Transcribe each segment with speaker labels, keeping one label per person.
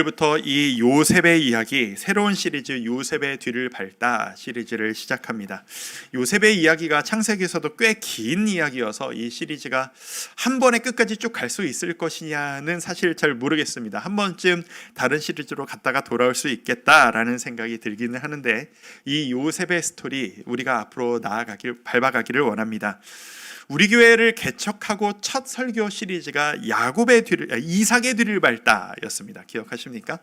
Speaker 1: 오늘부터 이 요셉의 이야기, 새로운 시리즈 요셉의 뒤를 밟다 시리즈를 시작합니다. 요셉의 이야기가 창세기에서도 꽤 긴 이야기여서 이 시리즈가 한 번에 끝까지 쭉 갈 수 있을 것이냐는 사실 잘 모르겠습니다. 한 번쯤 다른 시리즈로 갔다가 돌아올 수 있겠다라는 생각이 들기는 하는데, 이 요셉의 스토리 우리가 앞으로 밟아가기를 원합니다. 우리 교회를 개척하고 첫 설교 시리즈가 이삭의 뒤를 밟다였습니다. 기억하십니까?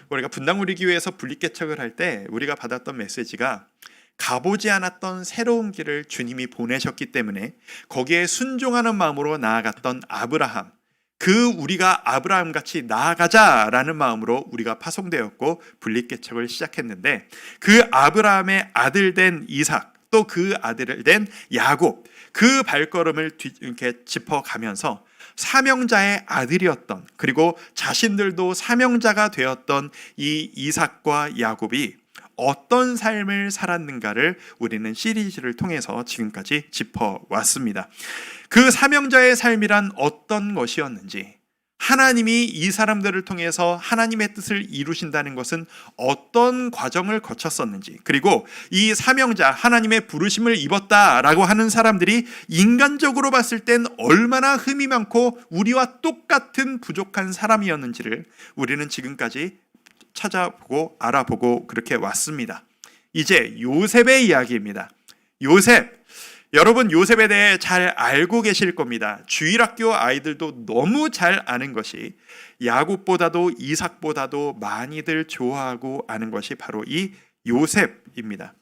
Speaker 1: 우리가 분당 우리 교회에서 분립 개척을 할 때 우리가 받았던 메시지가 가보지 않았던 새로운 길을 주님이 보내셨기 때문에 거기에 순종하는 마음으로 나아갔던 아브라함, 우리가 아브라함같이 나아가자라는 마음으로 우리가 파송되었고 분립 개척을 시작했는데, 그 아브라함의 아들 된 이삭, 또 그 아들을 된 야곱, 그 발걸음을 이렇게 짚어가면서 사명자의 아들이었던, 그리고 자신들도 사명자가 되었던 이 이삭과 야곱이 어떤 삶을 살았는가를 우리는 시리즈를 통해서 지금까지 짚어왔습니다. 그 사명자의 삶이란 어떤 것이었는지, 하나님이 이 사람들을 통해서 하나님의 뜻을 이루신다는 것은 어떤 과정을 거쳤었는지, 그리고 이 사명자, 하나님의 부르심을 입었다라고 하는 사람들이 인간적으로 봤을 땐 얼마나 흠이 많고 우리와 똑같은 부족한 사람이었는지를 우리는 지금까지 찾아보고 알아보고 그렇게 왔습니다. 이제 요셉의 이야기입니다. 요셉, 여러분 요셉에 대해 잘 알고 계실 겁니다. 주일학교 아이들도 너무 잘 아는 것이, 야곱보다도 이삭보다도 많이들 좋아하고 아는 것이 바로 이 요셉입니다.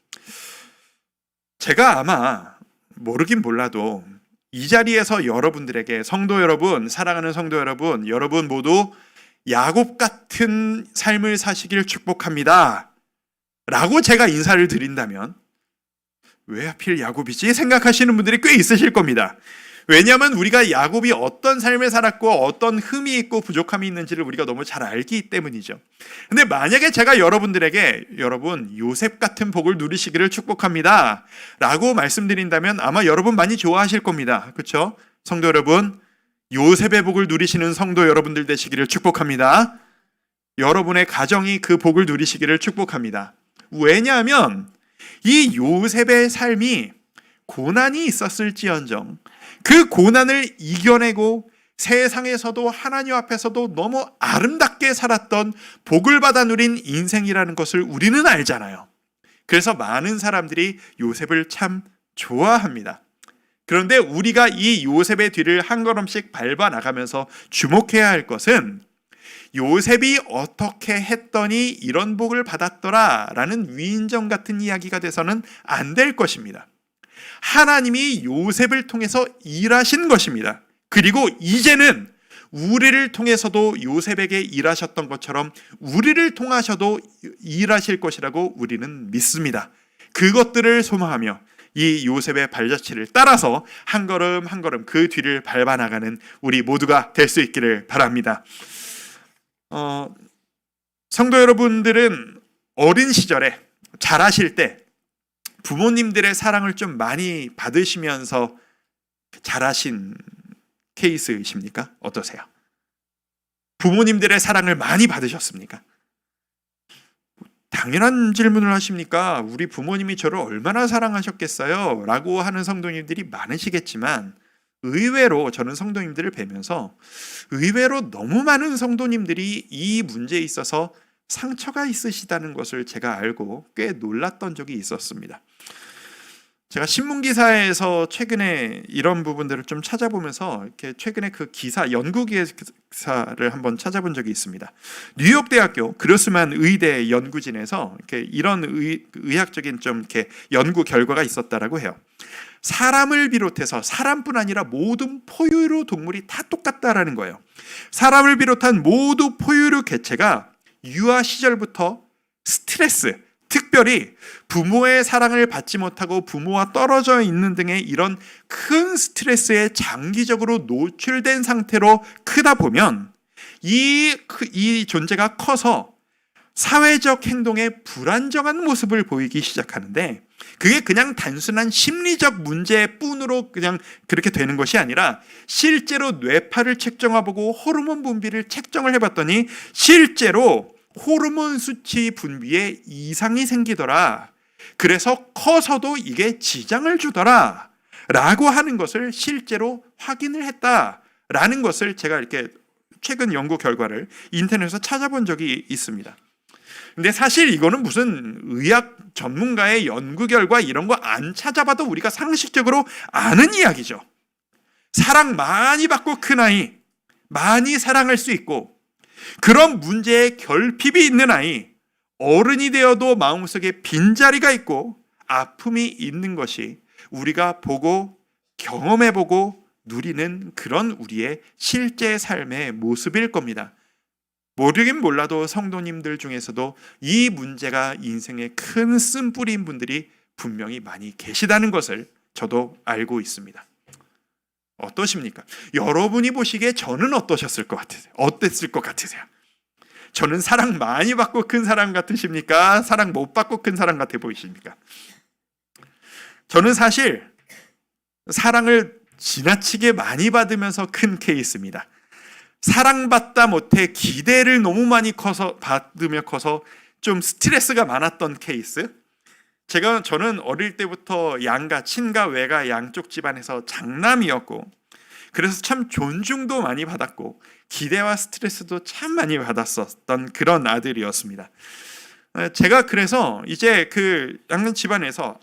Speaker 1: 제가 아마 모르긴 몰라도 이 자리에서 여러분들에게, 성도 여러분, 사랑하는 성도 여러분, 여러분 모두 야곱 같은 삶을 사시길 축복합니다 라고 제가 인사를 드린다면 왜 하필 야곱이지? 생각하시는 분들이 꽤 있으실 겁니다. 왜냐하면 우리가 야곱이 어떤 삶을 살았고 어떤 흠이 있고 부족함이 있는지를 우리가 너무 잘 알기 때문이죠. 근데 만약에 제가 여러분들에게 여러분 요셉 같은 복을 누리시기를 축복합니다 라고 말씀드린다면 아마 여러분 많이 좋아하실 겁니다. 그렇죠? 성도 여러분, 요셉의 복을 누리시는 성도 여러분들 되시기를 축복합니다. 여러분의 가정이 그 복을 누리시기를 축복합니다. 왜냐하면 이 요셉의 삶이 고난이 있었을지언정 그 고난을 이겨내고 세상에서도 하나님 앞에서도 너무 아름답게 살았던, 복을 받아 누린 인생이라는 것을 우리는 알잖아요. 그래서 많은 사람들이 요셉을 참 좋아합니다. 그런데 우리가 이 요셉의 뒤를 한 걸음씩 밟아 나가면서 주목해야 할 것은, 요셉이 어떻게 했더니 이런 복을 받았더라 라는 위인전 같은 이야기가 돼서는 안 될 것입니다. 하나님이 요셉을 통해서 일하신 것입니다. 그리고 이제는 우리를 통해서도 요셉에게 일하셨던 것처럼 우리를 통하셔도 일하실 것이라고 우리는 믿습니다. 그것들을 소망하며 이 요셉의 발자취를 따라서 한 걸음 한 걸음 그 뒤를 밟아 나가는 우리 모두가 될 수 있기를 바랍니다. 성도 여러분들은 어린 시절에 자라실 때 부모님들의 사랑을 좀 많이 받으시면서 자라신 케이스이십니까? 어떠세요? 부모님들의 사랑을 많이 받으셨습니까? 당연한 질문을 하십니까? 우리 부모님이 저를 얼마나 사랑하셨겠어요? 라고 하는 성도님들이 많으시겠지만, 의외로 저는 성도님들을 뵈면서 의외로 너무 많은 성도님들이 이 문제에 있어서 상처가 있으시다는 것을 제가 알고 꽤 놀랐던 적이 있었습니다. 제가 신문기사에서 최근에 이런 부분들을 좀 찾아보면서 이렇게 최근에 그 기사, 연구 기사를 한번 찾아본 적이 있습니다. 뉴욕대학교 그로스만 의대 연구진에서 이렇게 이런 의학적인 좀 이렇게 연구 결과가 있었다라고 해요. 사람을 비롯해서, 사람뿐 아니라 모든 포유류 동물이 다 똑같다라는 거예요. 사람을 비롯한 모두 포유류 개체가 유아 시절부터 스트레스, 특별히 부모의 사랑을 받지 못하고 부모와 떨어져 있는 등의 이런 큰 스트레스에 장기적으로 노출된 상태로 크다 보면 이 존재가 커서 사회적 행동에 불안정한 모습을 보이기 시작하는데, 그게 그냥 단순한 심리적 문제뿐으로 그냥 그렇게 되는 것이 아니라 실제로 뇌파를 측정해보고 호르몬 분비를 책정을 해봤더니 실제로 호르몬 수치 분비에 이상이 생기더라. 그래서 커서도 이게 지장을 주더라 라고 하는 것을 실제로 확인을 했다라는 것을 제가 이렇게 최근 연구 결과를 인터넷에서 찾아본 적이 있습니다. 근데 사실 이거는 무슨 의학 전문가의 연구 결과 이런 거 안 찾아봐도 우리가 상식적으로 아는 이야기죠. 사랑 많이 받고 큰 아이, 많이 사랑할 수 있고 그런 문제에 결핍이 있는 아이, 어른이 되어도 마음속에 빈자리가 있고 아픔이 있는 것이 우리가 보고 경험해보고 누리는 그런 우리의 실제 삶의 모습일 겁니다. 모르긴 몰라도 성도님들 중에서도 이 문제가 인생의 큰 쓴뿌리인 분들이 분명히 많이 계시다는 것을 저도 알고 있습니다. 어떠십니까? 여러분이 보시기에 저는 어떠셨을 것 같으세요? 어땠을 것 같으세요? 저는 사랑 많이 받고 큰 사람 같으십니까? 사랑 못 받고 큰 사람 같아 보이십니까? 저는 사실 사랑을 지나치게 많이 받으면서 큰 케이스입니다. 사랑받다 못해 기대를 너무 많이 받으며 커서 좀 스트레스가 많았던 케이스. 저는 어릴 때부터 양가, 친가, 외가 양쪽 집안에서 장남이었고 그래서 참 존중도 많이 받았고 기대와 스트레스도 참 많이 받았었던 그런 아들이었습니다. 제가 그래서 이제 그 양가 집안에서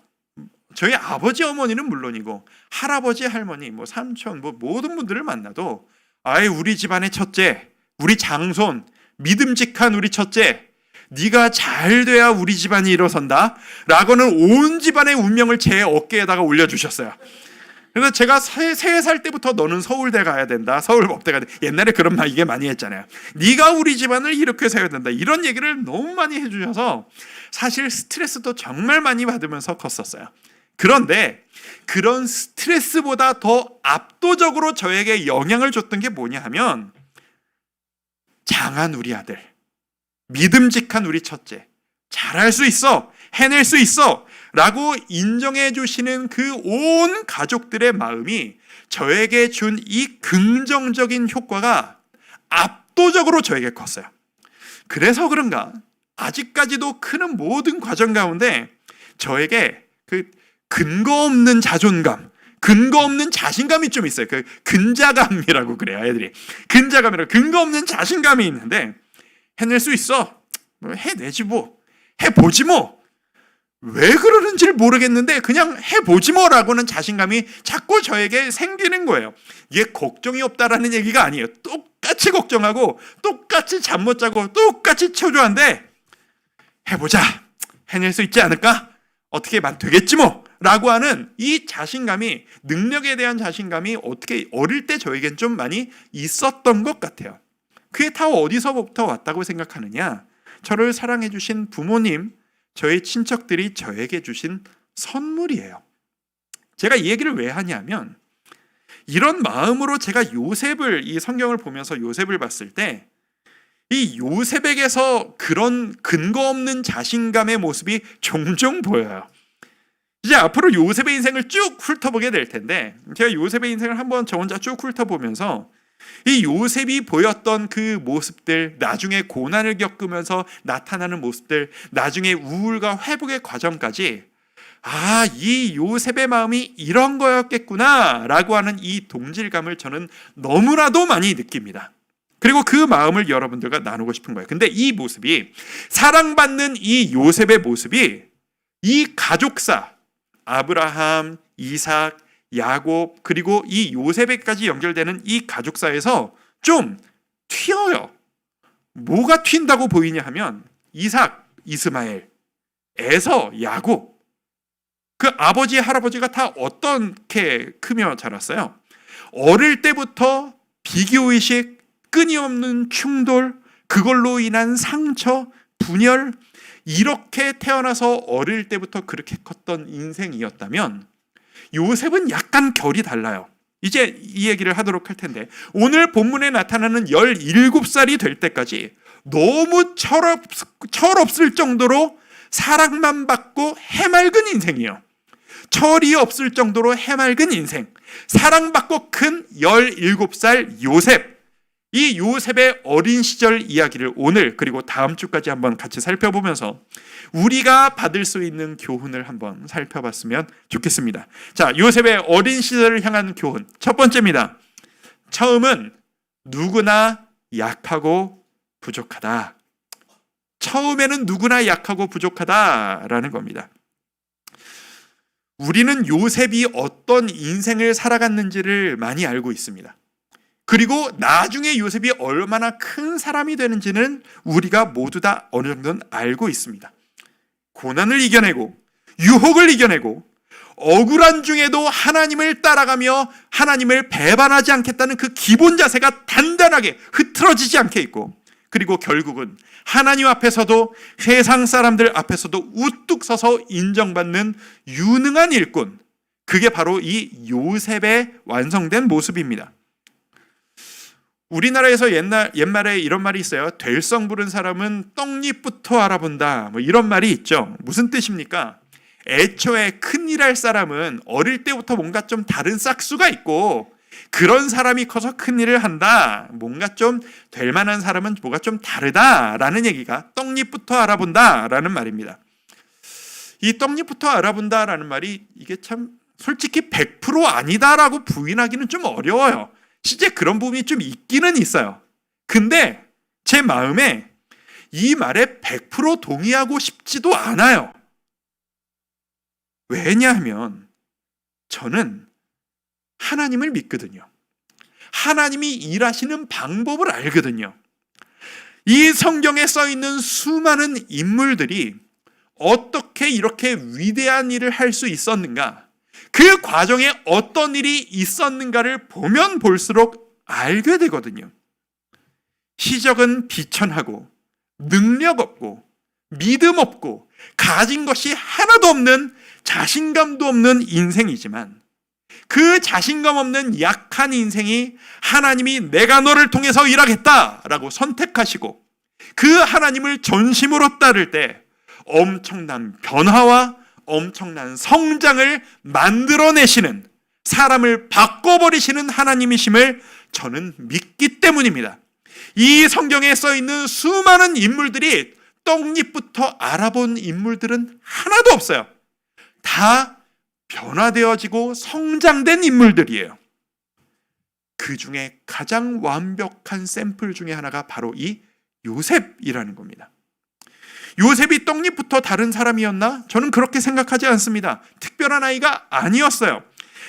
Speaker 1: 저희 아버지 어머니는 물론이고 할아버지 할머니 뭐 삼촌 뭐 모든 분들을 만나도 아이 우리 집안의 첫째, 우리 장손, 믿음직한 우리 첫째, 네가 잘 돼야 우리 집안이 일어선다 라고는 온 집안의 운명을 제 어깨에다가 올려주셨어요. 그래서 제가 3살 때부터 너는 서울대 가야 된다, 서울법대 가야 된다, 옛날에 그런 말 이게 많이 했잖아요. 네가 우리 집안을 이렇게 세워야 된다, 이런 얘기를 너무 많이 해주셔서 사실 스트레스도 정말 많이 받으면서 컸었어요. 그런데 그런 스트레스보다 더 압도적으로 저에게 영향을 줬던 게 뭐냐 하면 장한 우리 아들, 믿음직한 우리 첫째, 잘할 수 있어, 해낼 수 있어 라고 인정해 주시는 그 온 가족들의 마음이 저에게 준 이 긍정적인 효과가 압도적으로 저에게 컸어요. 그래서 그런가 아직까지도 크는 모든 과정 가운데 저에게 그 근거 없는 자존감, 근거 없는 자신감이 좀 있어요. 그 근자감이라고 그래요, 애들이. 근자감이라고 근거 없는 자신감이 있는데 해낼 수 있어. 해내지 뭐. 해보지 뭐. 왜 그러는지를 모르겠는데 그냥 해보지 뭐라고는 자신감이 자꾸 저에게 생기는 거예요. 이게 걱정이 없다라는 얘기가 아니에요. 똑같이 걱정하고 똑같이 잠 못 자고 똑같이 초조한데 해보자. 해낼 수 있지 않을까? 어떻게 되겠지 뭐 라고 하는 이 자신감이, 능력에 대한 자신감이 어떻게 어릴 때 저에겐 좀 많이 있었던 것 같아요. 그게 다 어디서부터 왔다고 생각하느냐? 저를 사랑해 주신 부모님, 저희 친척들이 저에게 주신 선물이에요. 제가 이 얘기를 왜 하냐면 이런 마음으로 제가 요셉을, 이 성경을 보면서 요셉을 봤을 때 이 요셉에게서 그런 근거 없는 자신감의 모습이 종종 보여요. 이제 앞으로 요셉의 인생을 쭉 훑어보게 될 텐데 제가 요셉의 인생을 한번 저 혼자 쭉 훑어보면서 이 요셉이 보였던 그 모습들, 나중에 고난을 겪으면서 나타나는 모습들, 나중에 우울과 회복의 과정까지 아, 이 요셉의 마음이 이런 거였겠구나 라고 하는 이 동질감을 저는 너무나도 많이 느낍니다. 그리고 그 마음을 여러분들과 나누고 싶은 거예요. 근데 이 모습이, 사랑받는 이 요셉의 모습이 이 가족사, 아브라함, 이삭, 야곱, 그리고 이 요셉에까지 연결되는 이 가족사에서 좀 튀어요. 뭐가 튄다고 보이냐 하면 이삭, 이스마엘, 에서, 야곱, 그 아버지, 할아버지가 다 어떻게 크며 자랐어요? 어릴 때부터 비교의식, 끊임없는 충돌, 그걸로 인한 상처, 분열, 이렇게 태어나서 어릴 때부터 그렇게 컸던 인생이었다면 요셉은 약간 결이 달라요. 이제 이 얘기를 하도록 할 텐데 오늘 본문에 나타나는 17살이 될 때까지 너무 철없을 정도로 사랑만 받고 해맑은 인생이요. 철이 없을 정도로 해맑은 인생, 사랑받고 큰 17살 요셉, 이 요셉의 어린 시절 이야기를 오늘 그리고 다음 주까지 한번 같이 살펴보면서 우리가 받을 수 있는 교훈을 한번 살펴봤으면 좋겠습니다. 자, 요셉의 어린 시절을 향한 교훈 첫 번째입니다. 처음은 누구나 약하고 부족하다. 처음에는 누구나 약하고 부족하다라는 겁니다. 우리는 요셉이 어떤 인생을 살아갔는지를 많이 알고 있습니다. 그리고 나중에 요셉이 얼마나 큰 사람이 되는지는 우리가 모두 다 어느 정도는 알고 있습니다. 고난을 이겨내고 유혹을 이겨내고 억울한 중에도 하나님을 따라가며 하나님을 배반하지 않겠다는 그 기본 자세가 단단하게 흐트러지지 않게 있고, 그리고 결국은 하나님 앞에서도 세상 사람들 앞에서도 우뚝 서서 인정받는 유능한 일꾼, 그게 바로 이 요셉의 완성된 모습입니다. 우리나라에서 옛말에 이런 말이 있어요. 될성 부른 사람은 떡잎부터 알아본다, 뭐 이런 말이 있죠. 무슨 뜻입니까? 애초에 큰일 할 사람은 어릴 때부터 뭔가 좀 다른 싹수가 있고, 그런 사람이 커서 큰일을 한다, 뭔가 좀 될 만한 사람은 뭐가 좀 다르다라는 얘기가 떡잎부터 알아본다라는 말입니다. 이 떡잎부터 알아본다라는 말이 이게 참 솔직히 100% 아니다라고 부인하기는 좀 어려워요. 실제 그런 부분이 좀 있기는 있어요. 근데 제 마음에 이 말에 100% 동의하고 싶지도 않아요. 왜냐하면 저는 하나님을 믿거든요. 하나님이 일하시는 방법을 알거든요. 이 성경에 써 있는 수많은 인물들이 어떻게 이렇게 위대한 일을 할 수 있었는가, 그 과정에 어떤 일이 있었는가를 보면 볼수록 알게 되거든요. 시적은 비천하고 능력 없고 믿음 없고 가진 것이 하나도 없는, 자신감도 없는 인생이지만, 그 자신감 없는 약한 인생이 하나님이 내가 너를 통해서 일하겠다라고 선택하시고 그 하나님을 전심으로 따를 때 엄청난 변화와 엄청난 성장을 만들어내시는, 사람을 바꿔버리시는 하나님이심을 저는 믿기 때문입니다. 이 성경에 써 있는 수많은 인물들이 떡잎부터 알아본 인물들은 하나도 없어요. 다 변화되어지고 성장된 인물들이에요. 그 중에 가장 완벽한 샘플 중에 하나가 바로 이 요셉이라는 겁니다. 요셉이 떡잎부터 다른 사람이었나? 저는 그렇게 생각하지 않습니다. 특별한 아이가 아니었어요.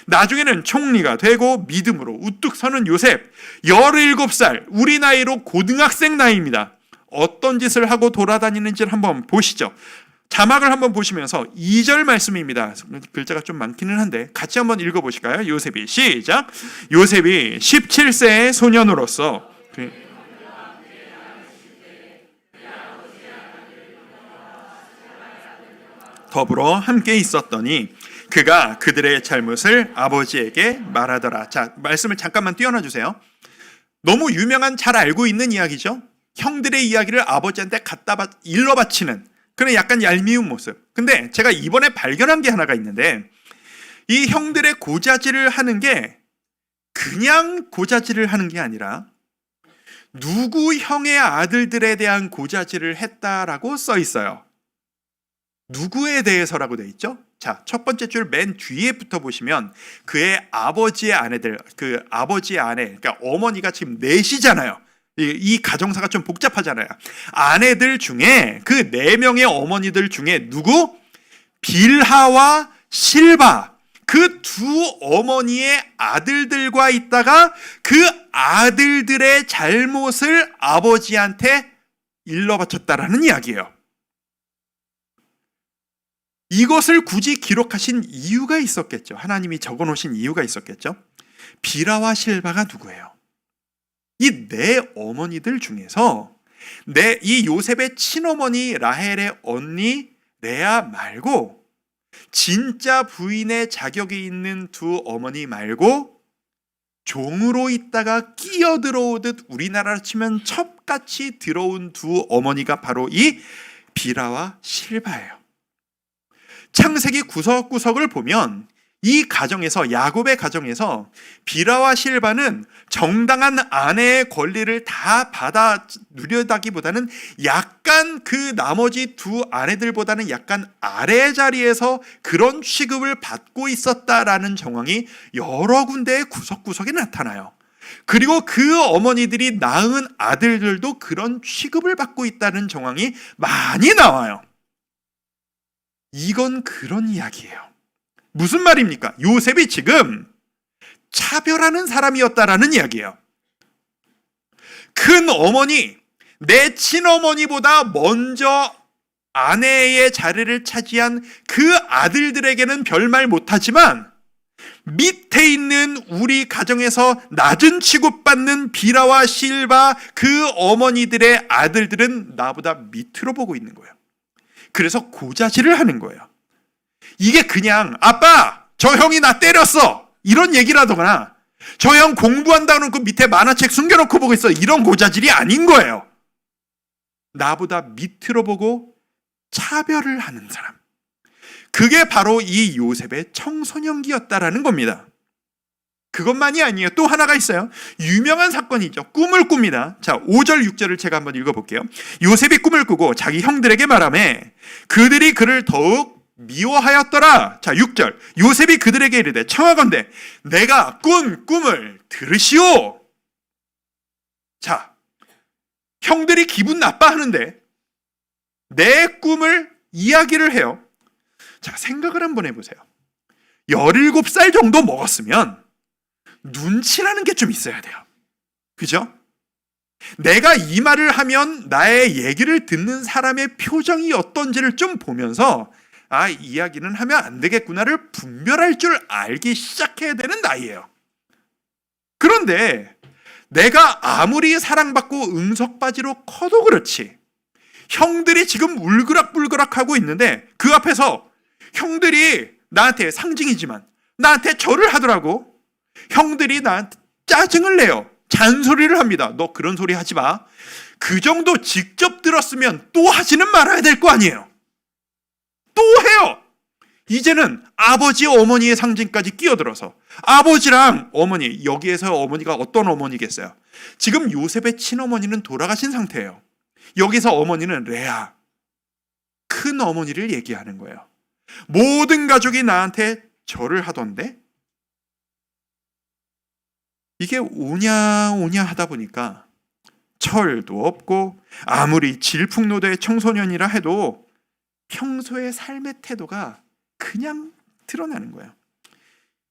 Speaker 1: 나중에는 총리가 되고 믿음으로 우뚝 서는 요셉, 17살, 우리 나이로 고등학생 나이입니다. 어떤 짓을 하고 돌아다니는지를 한번 보시죠. 자막을 한번 보시면서 2절 말씀입니다. 글자가 좀 많기는 한데 같이 한번 읽어보실까요? 요셉이 시작. 요셉이 17세의 소년으로서 더불어 함께 있었더니 그가 그들의 잘못을 아버지에게 말하더라. 자, 말씀을 잠깐만 띄워놔 주세요. 너무 유명한, 잘 알고 있는 이야기죠. 형들의 이야기를 아버지한테 갖다 일러 바치는 그런 약간 얄미운 모습. 근데 제가 이번에 발견한 게 하나가 있는데, 이 형들의 고자질을 하는 게 그냥 고자질을 하는 게 아니라 누구 형의 아들들에 대한 고자질을 했다라고 써 있어요. 누구에 대해서라고 돼 있죠? 자, 첫 번째 줄 맨 뒤에부터 보시면 그의 아버지의 아내들, 그 아버지의 아내, 그러니까 어머니가 지금 넷이잖아요. 이 가정사가 좀 복잡하잖아요. 아내들 중에 그 4명의 어머니들 중에 누구? 빌하와 실바, 그 두 어머니의 아들들과 있다가 그 아들들의 잘못을 아버지한테 일러바쳤다라는 이야기예요. 이것을 굳이 기록하신 이유가 있었겠죠. 하나님이 적어놓으신 이유가 있었겠죠. 빌하와 실바가 누구예요? 이 4 어머니들 중에서 이 요셉의 친어머니 라헬의 언니 레아 말고, 진짜 부인의 자격이 있는 2 어머니 말고 종으로 있다가 끼어 들어오듯 우리나라로 치면 첩같이 들어온 두 어머니가 바로 이 비라와 실바예요. 창세기 구석구석을 보면 이 가정에서, 야곱의 가정에서 비라와 실바는 정당한 아내의 권리를 다 받아 누려다기보다는 약간 그 나머지 두 아내들보다는 약간 아래 자리에서 그런 취급을 받고 있었다라는 정황이 여러 군데의 구석구석에 나타나요. 그리고 그 어머니들이 낳은 아들들도 그런 취급을 받고 있다는 정황이 많이 나와요. 이건 그런 이야기예요. 무슨 말입니까? 요셉이 지금 차별하는 사람이었다라는 이야기예요. 큰 어머니, 내 친어머니보다 먼저 아내의 자리를 차지한 그 아들들에게는 별말 못하지만 밑에 있는 우리 가정에서 낮은 취급받는 비라와 실바 그 어머니들의 아들들은 나보다 밑으로 보고 있는 거예요. 그래서 고자질을 하는 거예요. 이게 그냥 아빠 저 형이 나 때렸어 이런 얘기라거나 저 형 공부한다고 놓고 밑에 만화책 숨겨놓고 보고 있어 이런 고자질이 아닌 거예요. 나보다 밑으로 보고 차별을 하는 사람, 그게 바로 이 요셉의 청소년기였다라는 겁니다. 그것만이 아니에요. 또 하나가 있어요. 유명한 사건이죠. 꿈을 꿉니다. 자, 5절 6절을 제가 한번 읽어볼게요. 요셉이 꿈을 꾸고 자기 형들에게 말하매 그들이 그를 더욱 미워하였더라. 자, 6절. 요셉이 그들에게 이르되 청하건대 내가 꾼 꿈을 들으시오. 자, 형들이 기분 나빠하는데 내 꿈을 이야기를 해요. 자, 생각을 한번 해보세요. 17살 정도 먹었으면 눈치라는 게 좀 있어야 돼요. 그죠? 내가 이 말을 하면 나의 얘기를 듣는 사람의 표정이 어떤지를 좀 보면서 아, 이야기는 하면 안 되겠구나를 분별할 줄 알기 시작해야 되는 나이예요. 그런데 내가 아무리 사랑받고 응석바지로 커도 그렇지 형들이 지금 울그락불그락하고 있는데 그 앞에서 형들이 나한테 상징이지만 나한테 절을 하더라고. 형들이 나한테 짜증을 내요. 잔소리를 합니다. 너 그런 소리 하지 마. 그 정도 직접 들었으면 또 하지는 말아야 될 거 아니에요. 또 해요. 이제는 아버지 어머니의 상징까지 끼어들어서 아버지랑 어머니, 여기에서 어머니가 어떤 어머니겠어요? 지금 요셉의 친어머니는 돌아가신 상태예요. 여기서 어머니는 레아, 큰 어머니를 얘기하는 거예요. 모든 가족이 나한테 절을 하던데 이게 오냐 하다 보니까 철도 없고 아무리 질풍노도의 청소년이라 해도 평소의 삶의 태도가 그냥 드러나는 거예요.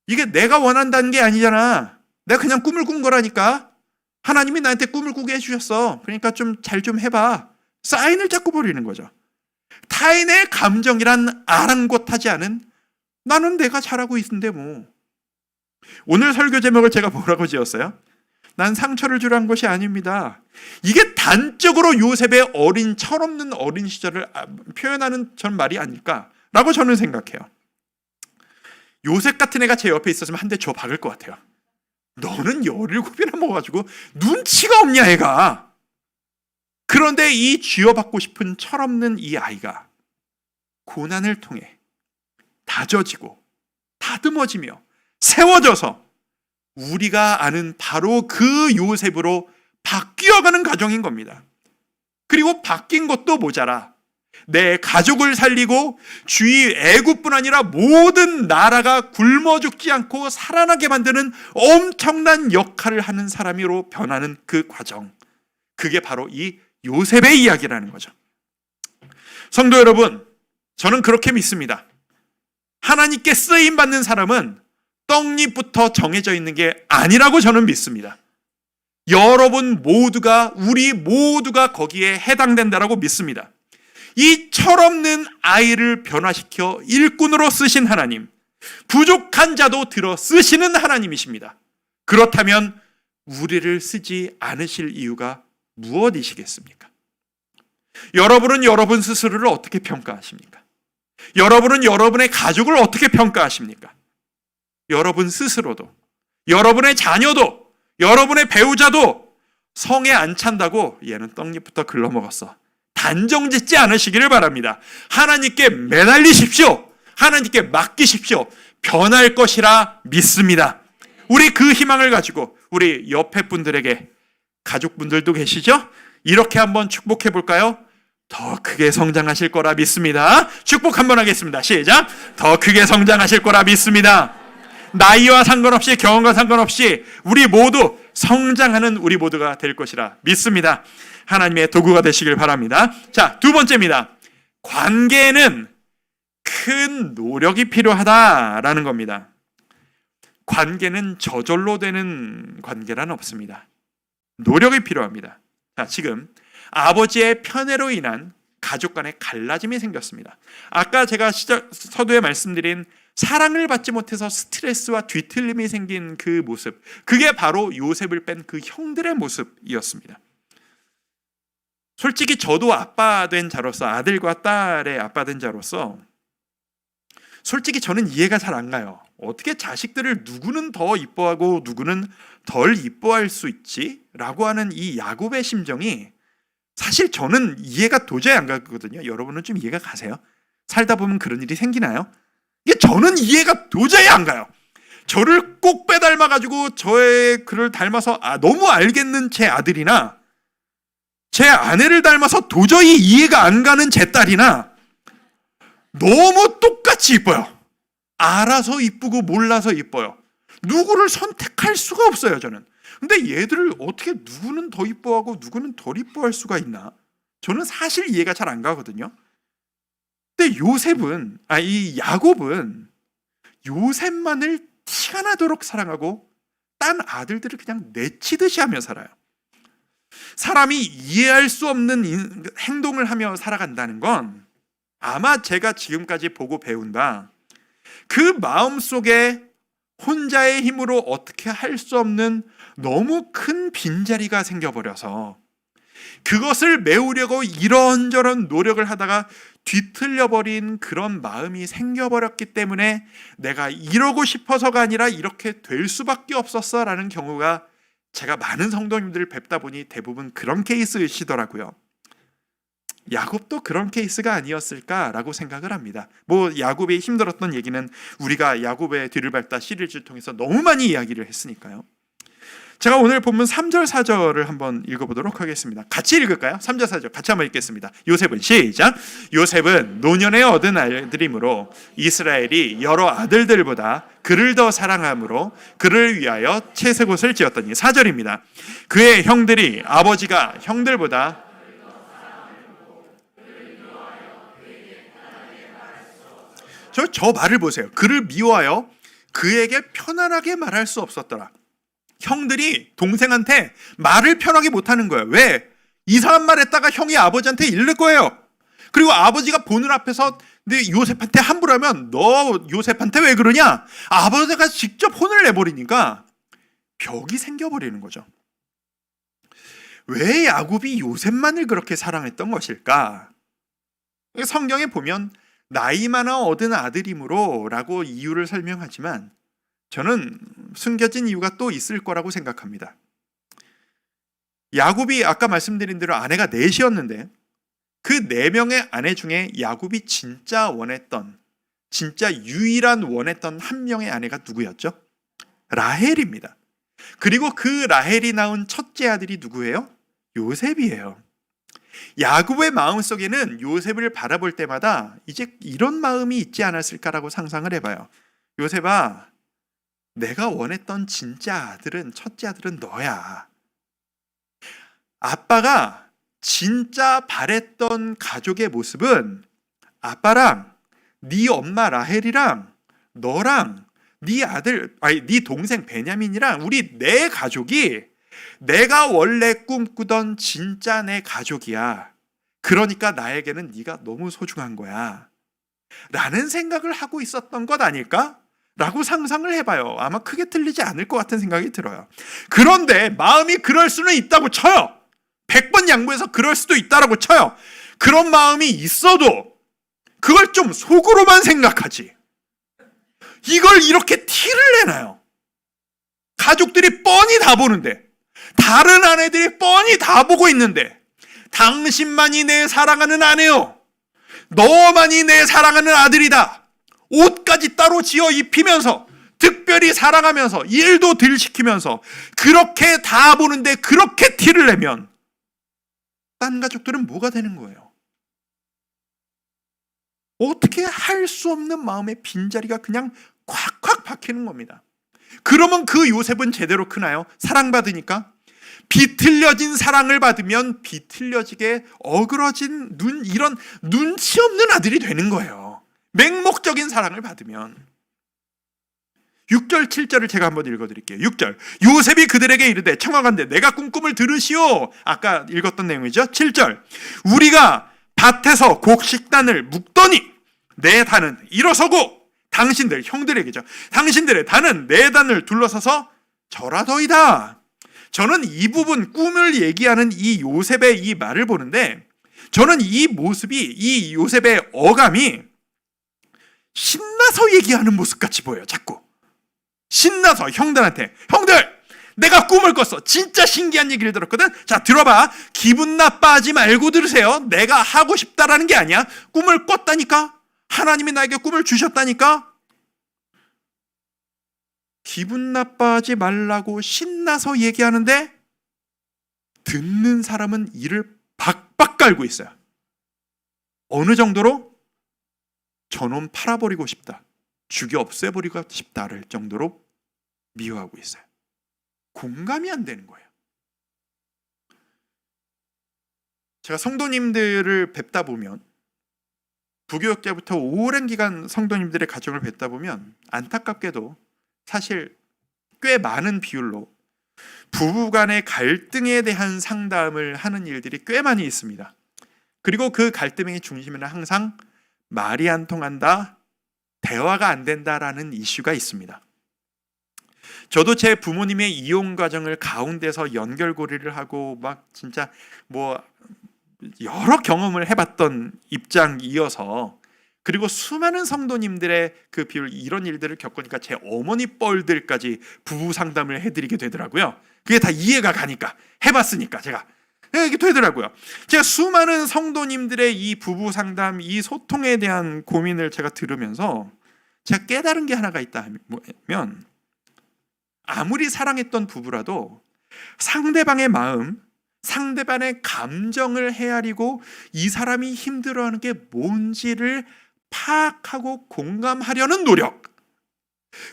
Speaker 1: 이게 내가 원한다는 게 아니잖아. 내가 그냥 꿈을 꾼 거라니까. 하나님이 나한테 꿈을 꾸게 해주셨어. 그러니까 좀 잘 좀 해봐. 사인을 자꾸 버리는 거죠. 타인의 감정이란 아랑곳하지 않은 나는 내가 잘하고 있는데 뭐. 오늘 설교 제목을 제가 뭐라고 지었어요? 난 상처를 주란 것이 아닙니다. 이게 단적으로 요셉의 어린 철없는 어린 시절을 표현하는 전 말이 아닐까라고 저는 생각해요. 요셉 같은 애가 제 옆에 있었으면 한 대 줘 박을 것 같아요. 너는 17이나 먹어가지고 눈치가 없냐 애가. 그런데 이 쥐어받고 싶은 철없는 이 아이가 고난을 통해 다져지고 다듬어지며 세워져서 우리가 아는 바로 그 요셉으로 바뀌어가는 과정인 겁니다. 그리고 바뀐 것도 모자라 내 가족을 살리고 주위 애국뿐 아니라 모든 나라가 굶어 죽지 않고 살아나게 만드는 엄청난 역할을 하는 사람으로 변하는 그 과정, 그게 바로 이 요셉의 이야기라는 거죠. 성도 여러분, 저는 그렇게 믿습니다. 하나님께 쓰임받는 사람은 떡잎부터 정해져 있는 게 아니라고 저는 믿습니다. 여러분 모두가, 우리 모두가 거기에 해당된다라고 믿습니다. 이 철없는 아이를 변화시켜 일꾼으로 쓰신 하나님, 부족한 자도 들어 쓰시는 하나님이십니다. 그렇다면 우리를 쓰지 않으실 이유가 무엇이시겠습니까? 여러분은 여러분 스스로를 어떻게 평가하십니까? 여러분은 여러분의 가족을 어떻게 평가하십니까? 여러분 스스로도 여러분의 자녀도, 여러분의 배우자도 성에 안 찬다고 얘는 떡잎부터 글러먹었어. 단정짓지 않으시기를 바랍니다. 하나님께 매달리십시오. 하나님께 맡기십시오. 변할 것이라 믿습니다. 우리 그 희망을 가지고 우리 옆에 분들에게, 가족분들도 계시죠? 이렇게 한번 축복해 볼까요? 더 크게 성장하실 거라 믿습니다. 축복 한번 하겠습니다. 시작. 더 크게 성장하실 거라 믿습니다. 나이와 상관없이, 경험과 상관없이 우리 모두 성장하는 우리 모두가 될 것이라 믿습니다. 하나님의 도구가 되시길 바랍니다. 자, 두 번째입니다. 관계에는 큰 노력이 필요하다라는 겁니다. 관계는 저절로 되는 관계란 없습니다. 노력이 필요합니다. 자, 지금 아버지의 편애로 인한 가족 간의 갈라짐이 생겼습니다. 아까 제가 서두에 말씀드린 사랑을 받지 못해서 스트레스와 뒤틀림이 생긴 그 모습, 그게 바로 요셉을 뺀 그 형들의 모습이었습니다. 솔직히 저도 아빠 된 자로서, 아들과 딸의 아빠 된 자로서 솔직히 저는 이해가 잘 안 가요. 어떻게 자식들을 누구는 더 이뻐하고 누구는 덜 이뻐할 수 있지? 라고 하는 이 야곱의 심정이 사실 저는 이해가 도저히 안 가거든요. 여러분은 좀 이해가 가세요? 살다 보면 그런 일이 생기나요? 이게 저는 이해가 도저히 안 가요. 저를 꼭 빼닮아가지고 저의 그를 닮아서 너무 알겠는 제 아들이나 제 아내를 닮아서 도저히 이해가 안 가는 제 딸이나 너무 똑같이 이뻐요. 알아서 이쁘고 몰라서 이뻐요. 누구를 선택할 수가 없어요, 저는. 근데 얘들을 어떻게 누구는 더 이뻐하고 누구는 덜 이뻐할 수가 있나? 저는 사실 이해가 잘 안 가거든요. 근데 이 야곱은 요셉만을 티가 나도록 사랑하고 딴 아들들을 그냥 내치듯이 하며 살아요. 사람이 이해할 수 없는 행동을 하며 살아간다는 건 아마 제가 지금까지 보고 배운 바 그 마음속에 혼자의 힘으로 어떻게 할 수 없는 너무 큰 빈자리가 생겨버려서 그것을 메우려고 이런저런 노력을 하다가 뒤틀려버린 그런 마음이 생겨버렸기 때문에 내가 이러고 싶어서가 아니라 이렇게 될 수밖에 없었어라는 경우가 제가 많은 성도님들을 뵙다 보니 대부분 그런 케이스이시더라고요. 야곱도 그런 케이스가 아니었을까라고 생각을 합니다. 야곱이 힘들었던 얘기는 우리가 야곱의 뒤를 밟다 시리즈를 통해서 너무 많이 이야기를 했으니까요. 제가 오늘 본문 3절 4절을 한번 읽어보도록 하겠습니다. 같이 읽을까요? 3절 4절 같이 한번 읽겠습니다. 요셉은 시작. 요셉은 노년에 얻은 아들이므로 이스라엘이 여러 아들들보다 그를 더 사랑함으로 그를 위하여 채색옷을 지었더니 4절입니다. 그의 형들이 아버지가 형들보다 저 말을 보세요. 그를 미워하여 그에게 편안하게 말할 수 없었더라. 형들이 동생한테 말을 편하게 못하는 거예요. 왜? 이상한 말 했다가 형이 아버지한테 일를 거예요. 그리고 아버지가 보는 앞에서 요셉한테 함부로 하면 너 요셉한테 왜 그러냐? 아버지가 직접 혼을 내버리니까 벽이 생겨버리는 거죠. 왜 야곱이 요셉만을 그렇게 사랑했던 것일까? 성경에 보면 나이 많아 얻은 아들이므로 라고 이유를 설명하지만 저는 숨겨진 이유가 또 있을 거라고 생각합니다. 야곱이 아까 말씀드린 대로 아내가 넷이었는데 그 4명의 아내 중에 야곱이 진짜 원했던, 진짜 유일한 원했던 한 명의 아내가 누구였죠? 라헬입니다. 그리고 그 라헬이 낳은 첫째 아들이 누구예요? 요셉이에요. 야곱의 마음속에는 요셉을 바라볼 때마다 이제 이런 마음이 있지 않았을까라고 상상을 해봐요. 요셉아, 내가 원했던 진짜 아들은, 첫째 아들은 너야. 아빠가 진짜 바랬던 가족의 모습은 아빠랑 네 엄마 라헬이랑 너랑 네 동생 베냐민이랑 우리 네 가족이 내가 원래 꿈꾸던 진짜 내 가족이야. 그러니까 나에게는 네가 너무 소중한 거야. 라는 생각을 하고 있었던 것 아닐까? 라고 상상을 해봐요. 아마 크게 틀리지 않을 것 같은 생각이 들어요. 그런데 마음이 그럴 수는 있다고 쳐요. 100번 양보해서 그럴 수도 있다라고 쳐요. 그런 마음이 있어도 그걸 좀 속으로만 생각하지. 이걸 이렇게 티를 내나요? 가족들이 뻔히 다 보는데, 다른 아내들이 뻔히 다 보고 있는데, 당신만이 내 사랑하는 아내요, 너만이 내 사랑하는 아들이다, 옷까지 따로 지어 입히면서 특별히 사랑하면서 일도 덜 시키면서 그렇게 다 보는데 그렇게 티를 내면 딴 가족들은 뭐가 되는 거예요? 어떻게 할 수 없는 마음의 빈자리가 그냥 콱콱 박히는 겁니다. 그러면 그 요셉은 제대로 크나요? 사랑받으니까? 비틀려진 사랑을 받으면 비틀려지게 어그러진 이런 눈치 없는 아들이 되는 거예요. 맹목적인 사랑을 받으면. 6절 7절을 제가 한번 읽어드릴게요. 6절, 요셉이 그들에게 이르되 청하건대 내가 꾼 꿈을 들으시오. 아까 읽었던 내용이죠. 7절, 우리가 밭에서 곡식단을 묶더니 내 단은 일어서고 당신들, 형들에게죠, 당신들의 단은 내 단을 둘러서서 절하더이다. 저는 이 부분, 꿈을 얘기하는 이 요셉의 이 말을 보는데, 저는 이 모습이, 이 요셉의 어감이 신나서 얘기하는 모습같이 보여요. 자꾸 신나서 형들한테, 형들 내가 꿈을 꿨어, 진짜 신기한 얘기를 들었거든, 자 들어봐, 기분 나빠하지 말고 들으세요. 내가 하고 싶다라는 게 아니야, 꿈을 꿨다니까, 하나님이 나에게 꿈을 주셨다니까. 기분 나빠하지 말라고 신나서 얘기하는데 듣는 사람은 이를 박박 깔고 있어요. 어느 정도로? 저놈 팔아버리고 싶다, 죽여 없애버리고 싶다를 정도로 미워하고 있어요. 공감이 안 되는 거예요. 제가 성도님들을 뵙다 보면, 부교육 때부터 오랜 기간 성도님들의 가정을 뵙다 보면 안타깝게도 사실 꽤 많은 비율로 부부간의 갈등에 대한 상담을 하는 일들이 꽤 많이 있습니다. 그리고 그 갈등의 중심에는 항상 말이 안 통한다, 대화가 안 된다라는 이슈가 있습니다. 저도 제 부모님의 이혼 과정을 가운데서 연결고리를 하고 막 진짜 뭐 여러 경험을 해봤던 입장이어서, 그리고 수많은 성도님들의 그 비율, 이런 일들을 겪으니까 제 어머니 뻘들까지 부부 상담을 해드리게 되더라고요. 그게 다 이해가 가니까, 해봤으니까 제가 이게 되더라고요. 제가 수많은 성도님들의 이 부부 상담, 이 소통에 대한 고민을 제가 들으면서 제가 깨달은 게 하나가 있다 하면, 아무리 사랑했던 부부라도 상대방의 마음, 상대방의 감정을 헤아리고 이 사람이 힘들어하는 게 뭔지를 파악하고 공감하려는 노력,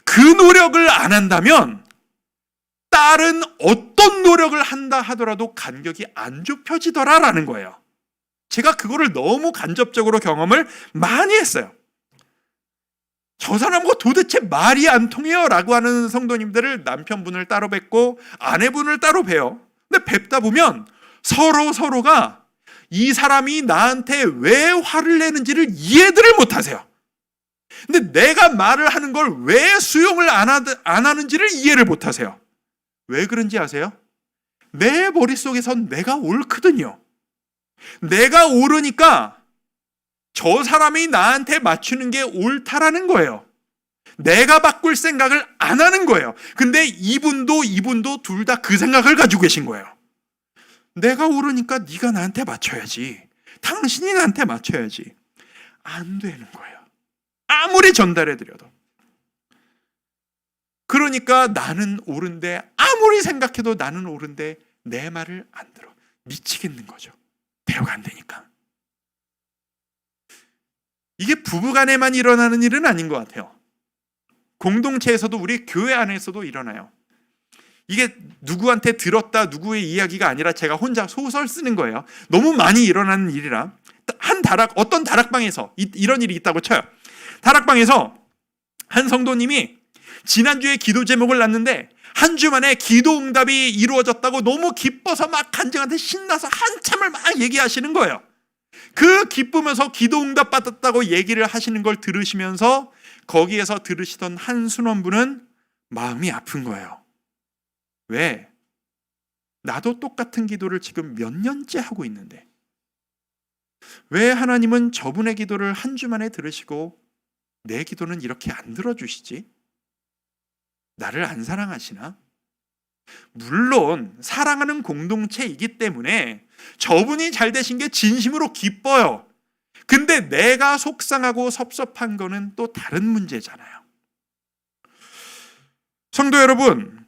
Speaker 1: 그 노력을 안 한다면 다른 어떤 노력을 한다 하더라도 간격이 안 좁혀지더라라는 거예요. 제가 그거를 너무 간접적으로 경험을 많이 했어요. 저 사람과 도대체 말이 안 통해요 라고 하는 성도님들을 남편분을 따로 뵙고 아내분을 따로 뵈요. 근데 뵙다 보면 서로가 이 사람이 나한테 왜 화를 내는지를 이해들을 못하세요. 근데 내가 말을 하는 걸 왜 수용을 안 하는지를 이해를 못하세요. 왜 그런지 아세요? 내 머릿속에선 내가 옳거든요. 내가 옳으니까 저 사람이 나한테 맞추는 게 옳다라는 거예요. 내가 바꿀 생각을 안 하는 거예요. 근데 이분도 둘 다 그 생각을 가지고 계신 거예요. 내가 옳으니까 네가 나한테 맞춰야지, 당신이 나한테 맞춰야지. 안 되는 거예요. 아무리 전달해드려도. 그러니까 나는 옳은데, 아무리 생각해도 나는 옳은데 내 말을 안 들어. 미치겠는 거죠. 대화가 안 되니까. 이게 부부간에만 일어나는 일은 아닌 것 같아요. 공동체에서도, 우리 교회 안에서도 일어나요. 이게 누구한테 들었다, 누구의 이야기가 아니라 제가 혼자 소설 쓰는 거예요. 너무 많이 일어나는 일이라. 어떤 다락방에서 이런 일이 있다고 쳐요. 다락방에서 한 성도님이 지난주에 기도 제목을 놨는데 한 주 만에 기도 응답이 이루어졌다고 너무 기뻐서 막 간증한테 신나서 한참을 막 얘기하시는 거예요. 그 기쁘면서 기도 응답 받았다고 얘기를 하시는 걸 들으시면서 거기에서 들으시던 한 순원분은 마음이 아픈 거예요. 왜? 나도 똑같은 기도를 지금 몇 년째 하고 있는데 왜 하나님은 저분의 기도를 한 주 만에 들으시고 내 기도는 이렇게 안 들어주시지? 나를 안 사랑하시나? 물론 사랑하는 공동체이기 때문에 저분이 잘 되신 게 진심으로 기뻐요. 근데 내가 속상하고 섭섭한 거는 또 다른 문제잖아요. 성도 여러분,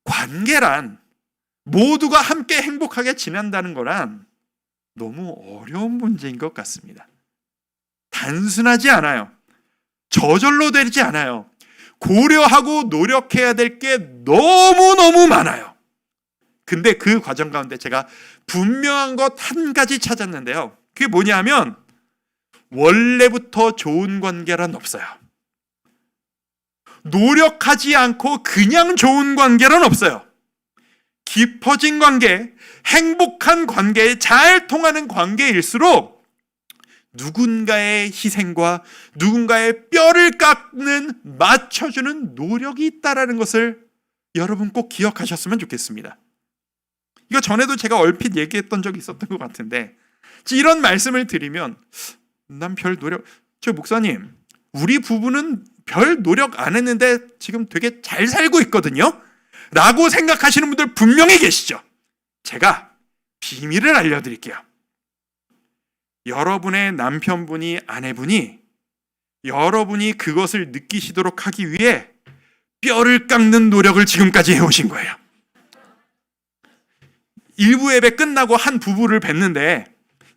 Speaker 1: 관계란 모두가 함께 행복하게 지낸다는 거란 너무 어려운 문제인 것 같습니다. 단순하지 않아요. 저절로 되지 않아요. 고려하고 노력해야 될 게 너무너무 많아요. 근데 그 과정 가운데 제가 분명한 것 한 가지 찾았는데요. 그게 뭐냐면 원래부터 좋은 관계란 없어요. 노력하지 않고 그냥 좋은 관계란 없어요. 깊어진 관계, 행복한 관계, 잘 통하는 관계일수록 누군가의 희생과 누군가의 뼈를 깎는, 맞춰주는 노력이 있다는 것을 여러분 꼭 기억하셨으면 좋겠습니다. 이거 전에도 제가 얼핏 얘기했던 적이 있었던 것 같은데, 이런 말씀을 드리면 난 별 노력, 저 목사님 우리 부부는 별 노력 안 했는데 지금 되게 잘 살고 있거든요 라고 생각하시는 분들 분명히 계시죠. 제가 비밀을 알려드릴게요. 여러분의 남편분이, 아내분이 여러분이 그것을 느끼시도록 하기 위해 뼈를 깎는 노력을 지금까지 해오신 거예요. 일부 예배 끝나고 한 부부를 뵀는데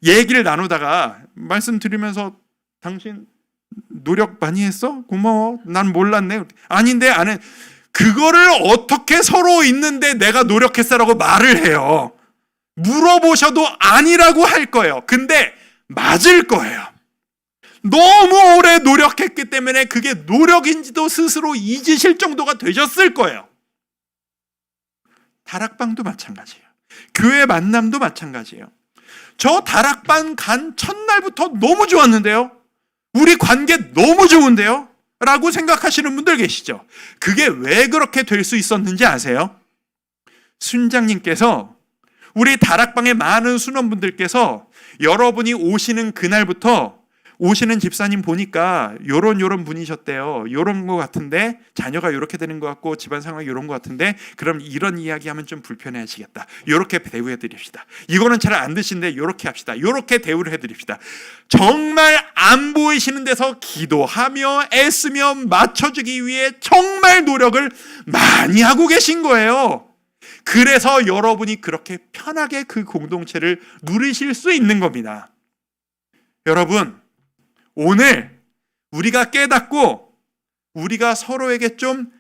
Speaker 1: 얘기를 나누다가 말씀드리면서 당신 노력 많이 했어? 고마워. 난 몰랐네. 아닌데, 아는 그거를 어떻게 서로 있는데 내가 노력했어라고 말을 해요. 물어보셔도 아니라고 할 거예요. 근데 맞을 거예요. 너무 오래 노력했기 때문에 그게 노력인지도 스스로 잊으실 정도가 되셨을 거예요. 다락방도 마찬가지예요. 교회 만남도 마찬가지예요. 저 다락방 간 첫날부터 너무 좋았는데요. 우리 관계 너무 좋은데요? 라고 생각하시는 분들 계시죠? 그게 왜 그렇게 될 수 있었는지 아세요? 순장님께서, 우리 다락방의 많은 순원분들께서 여러분이 오시는 그날부터 오시는 집사님 보니까 요런 분이셨대요. 요런 거 같은데 자녀가 요렇게 되는 것 같고 집안 상황이 요런 것 같은데 그럼 이런 이야기하면 좀 불편해 하시겠다. 요렇게 대우해 드립시다. 이거는 잘 안 드시는데 요렇게 합시다. 요렇게 대우를 해 드립시다. 정말 안 보이시는 데서 기도하며 애쓰며 맞춰주기 위해 정말 노력을 많이 하고 계신 거예요. 그래서 여러분이 그렇게 편하게 그 공동체를 누리실 수 있는 겁니다. 여러분, 오늘 우리가 깨닫고 우리가 서로에게 좀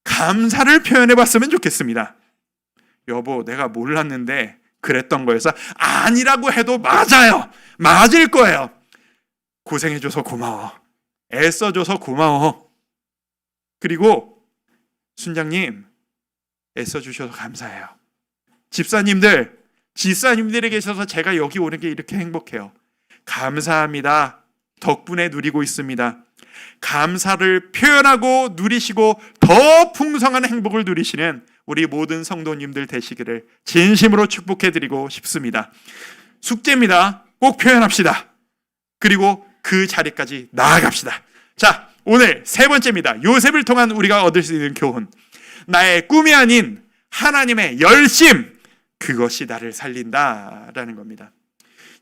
Speaker 1: 감사를 표현해 봤으면 좋겠습니다. 여보, 내가 몰랐는데 그랬던 거여서 아니라고 해도 맞아요. 맞을 거예요. 고생해줘서 고마워. 애써줘서 고마워. 그리고 순장님, 애써주셔서 감사해요. 집사님들, 집사님들에 계셔서 제가 여기 오는 게 이렇게 행복해요. 감사합니다. 덕분에 누리고 있습니다. 감사를 표현하고 누리시고 더 풍성한 행복을 누리시는 우리 모든 성도님들 되시기를 진심으로 축복해드리고 싶습니다. 숙제입니다. 꼭 표현합시다. 그리고 그 자리까지 나아갑시다. 자, 오늘 세 번째입니다. 요셉을 통한 우리가 얻을 수 있는 교훈. 나의 꿈이 아닌 하나님의 열심, 그것이 나를 살린다라는 겁니다.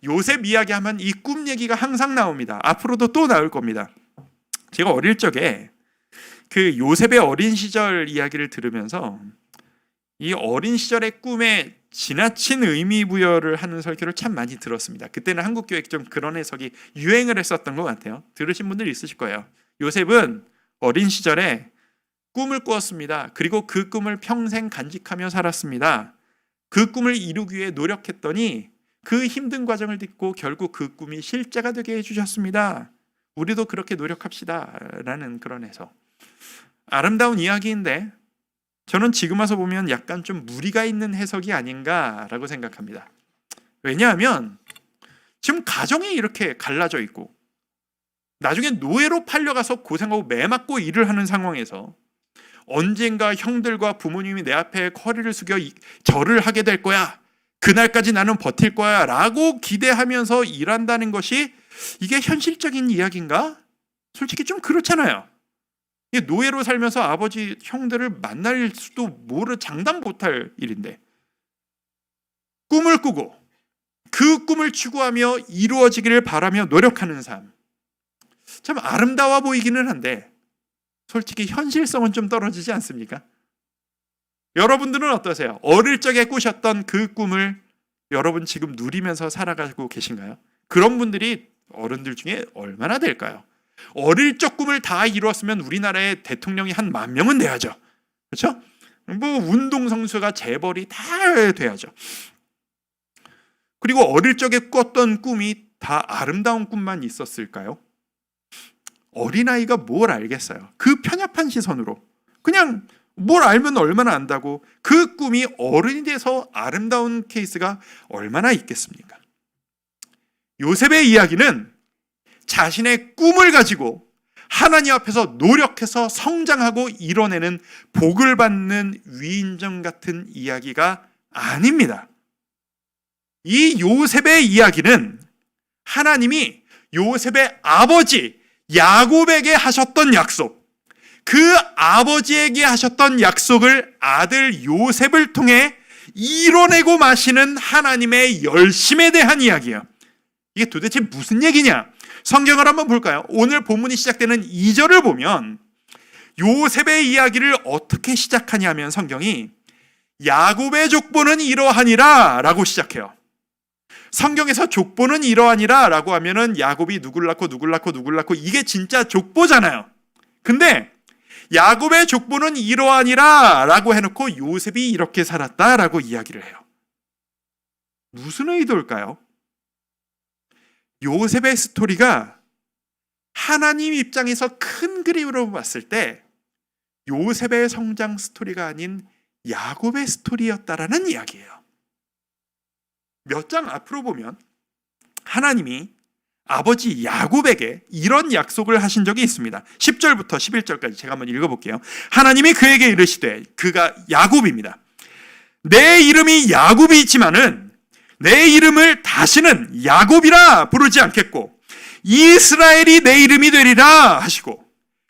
Speaker 1: 요셉 이야기하면 이 꿈 얘기가 항상 나옵니다. 앞으로도 또 나올 겁니다. 제가 어릴 적에 그 요셉의 어린 시절 이야기를 들으면서 이 어린 시절의 꿈에 지나친 의미 부여를 하는 설교를 참 많이 들었습니다. 그때는 한국 교회 좀 그런 해석이 유행을 했었던 것 같아요. 들으신 분들 있으실 거예요. 요셉은 어린 시절에 꿈을 꾸었습니다. 그리고 그 꿈을 평생 간직하며 살았습니다. 그 꿈을 이루기 위해 노력했더니 그 힘든 과정을 딛고 결국 그 꿈이 실제가 되게 해주셨습니다. 우리도 그렇게 노력합시다 라는 그런 해석. 아름다운 이야기인데 저는 지금 와서 보면 약간 좀 무리가 있는 해석이 아닌가라고 생각합니다. 왜냐하면 지금 가정이 이렇게 갈라져 있고 나중에 노예로 팔려가서 고생하고 매 맞고 일을 하는 상황에서 언젠가 형들과 부모님이 내 앞에 허리를 숙여 절을 하게 될 거야. 그날까지 나는 버틸 거야 라고 기대하면서 일한다는 것이 이게 현실적인 이야기인가? 솔직히 좀 그렇잖아요. 노예로 살면서 아버지 형들을 만날 수도 장담 못할 일인데 꿈을 꾸고 그 꿈을 추구하며 이루어지기를 바라며 노력하는 삶, 참 아름다워 보이기는 한데 솔직히 현실성은 좀 떨어지지 않습니까? 여러분들은 어떠세요? 어릴 적에 꾸셨던 그 꿈을 여러분 지금 누리면서 살아가고 계신가요? 그런 분들이 어른들 중에 얼마나 될까요? 어릴 적 꿈을 다 이루었으면 우리나라의 대통령이 한 10,000명은 돼야죠. 그렇죠? 운동선수가 재벌이 다 돼야죠. 그리고 어릴 적에 꿨던 꿈이 다 아름다운 꿈만 있었을까요? 어린아이가 뭘 알겠어요? 그 편협한 시선으로 그냥 뭘 알면 얼마나 안다고, 그 꿈이 어른이 돼서 아름다운 케이스가 얼마나 있겠습니까? 요셉의 이야기는 자신의 꿈을 가지고 하나님 앞에서 노력해서 성장하고 이뤄내는 복을 받는 위인전 같은 이야기가 아닙니다. 이 요셉의 이야기는 하나님이 요셉의 아버지 야곱에게 하셨던 약속, 그 아버지에게 하셨던 약속을 아들 요셉을 통해 이뤄내고 마시는 하나님의 열심에 대한 이야기예요. 이게 도대체 무슨 얘기냐? 성경을 한번 볼까요? 오늘 본문이 시작되는 2절을 보면 요셉의 이야기를 어떻게 시작하냐면 성경이 야곱의 족보는 이러하니라 라고 시작해요. 성경에서 족보는 이러하니라 라고 하면은 야곱이 누굴 낳고 이게 진짜 족보잖아요. 근데 야곱의 족보는 이러하니라 라고 해놓고 요셉이 이렇게 살았다 라고 이야기를 해요. 무슨 의도일까요? 요셉의 스토리가 하나님 입장에서 큰 그림으로 봤을 때 요셉의 성장 스토리가 아닌 야곱의 스토리였다라는 이야기예요. 몇 장 앞으로 보면 하나님이 아버지 야곱에게 이런 약속을 하신 적이 있습니다. 10절부터 11절까지 제가 한번 읽어볼게요. 하나님이 그에게 이르시되, 그가 야곱입니다. 내 이름이 야곱이지만은 내 이름을 다시는 야곱이라 부르지 않겠고 이스라엘이 내 이름이 되리라 하시고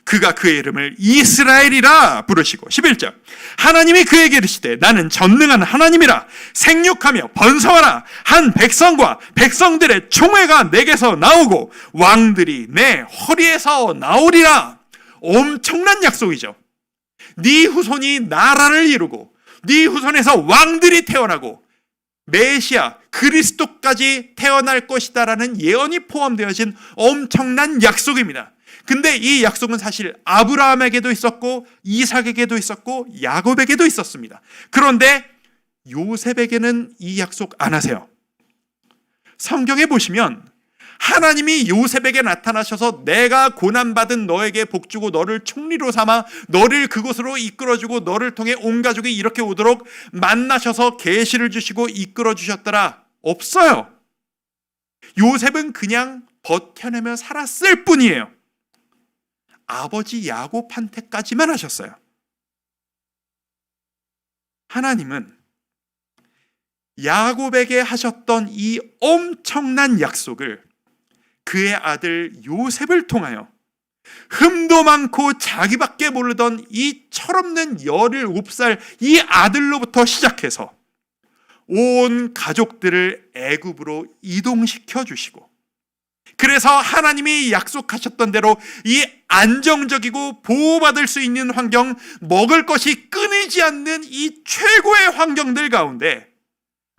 Speaker 1: 그가 그의 이름을 이스라엘이라 부르시고 11절 하나님이 그에게 이르시되 나는 전능한 하나님이라 생육하며 번성하라 한 백성과 백성들의 총회가 내게서 나오고 왕들이 내 허리에서 나오리라. 엄청난 약속이죠. 네 후손이 나라를 이루고 네 후손에서 왕들이 태어나고 메시아 그리스도까지 태어날 것이다라는 예언이 포함되어진 엄청난 약속입니다. 근데 이 약속은 사실 아브라함에게도 있었고 이삭에게도 있었고 야곱에게도 있었습니다. 그런데 요셉에게는 이 약속 안 하세요. 성경에 보시면 하나님이 요셉에게 나타나셔서 내가 고난받은 너에게 복주고 너를 총리로 삼아 너를 그곳으로 이끌어주고 너를 통해 온 가족이 이렇게 오도록 만나셔서 계시를 주시고 이끌어주셨더라. 없어요. 요셉은 그냥 버텨내며 살았을 뿐이에요. 아버지 야곱한테까지만 하셨어요. 하나님은 야곱에게 하셨던 이 엄청난 약속을 그의 아들 요셉을 통하여 흠도 많고 자기밖에 모르던 이 철없는 17살 이 아들로부터 시작해서 온 가족들을 애굽으로 이동시켜 주시고, 그래서 하나님이 약속하셨던 대로 이 안정적이고 보호받을 수 있는 환경, 먹을 것이 끊이지 않는 이 최고의 환경들 가운데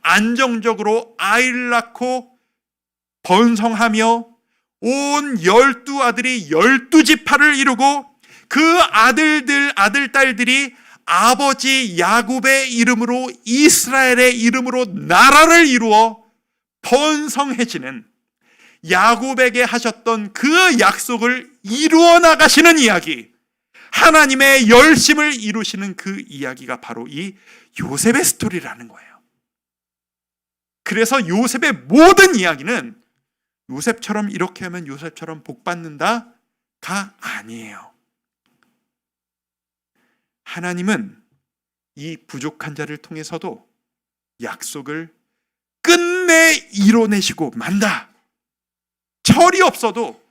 Speaker 1: 안정적으로 아이를 낳고 번성하며 온 12아들이 12지파를 이루고 그 아들, 딸들이 아버지 야곱의 이름으로 이스라엘의 이름으로 나라를 이루어 번성해지는 야곱에게 하셨던 그 약속을 이루어 나가시는 이야기, 하나님의 열심을 이루시는 그 이야기가 바로 이 요셉의 스토리라는 거예요. 그래서 요셉의 모든 이야기는 요셉처럼 이렇게 하면 요셉처럼 복 받는다가 아니에요. 하나님은 이 부족한 자를 통해서도 약속을 끝내 이뤄내시고 만다. 철이 없어도